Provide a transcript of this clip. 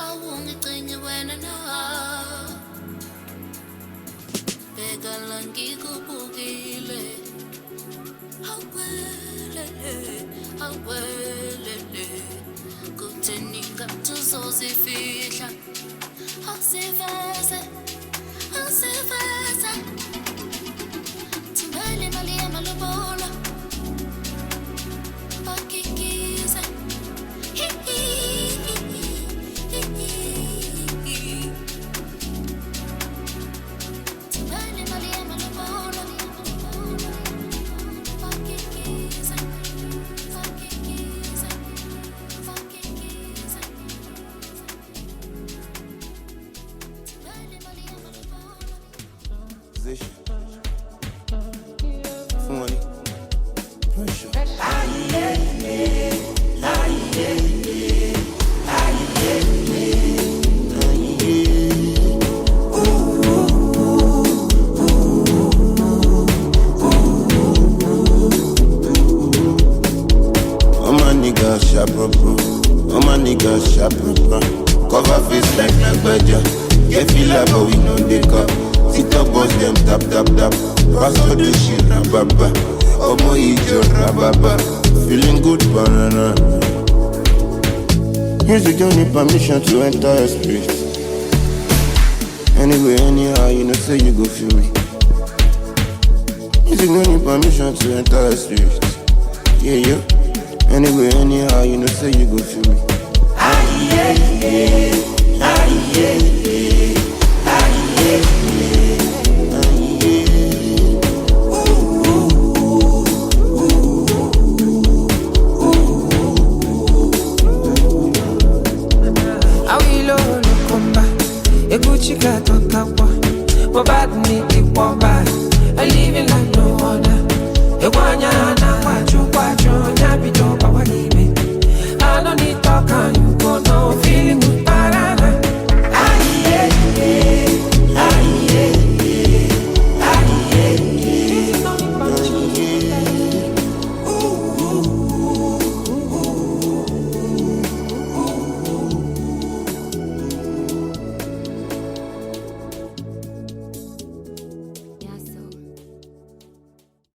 awungicingi wena na begala ngikubukile awelele kutheni ngathi uzozifihla awusiveze thumela imali yamalobolo bakikize Funny pressure. All my niggas sharp up, all my niggas sharp up. Cover face like Nagbaja. Get feel like but we know they cup. Sit up, boss them tap. Pass all the shit, rababa. Omo ijo rababa. Feeling good, banana. Music don't need permission to enter a spirit. Anyway, anyhow, you know say you go feel me. Music don't need permission to enter a spirit. Yeah. Anyway, anyhow, you know say you go feel me. I live in like no other.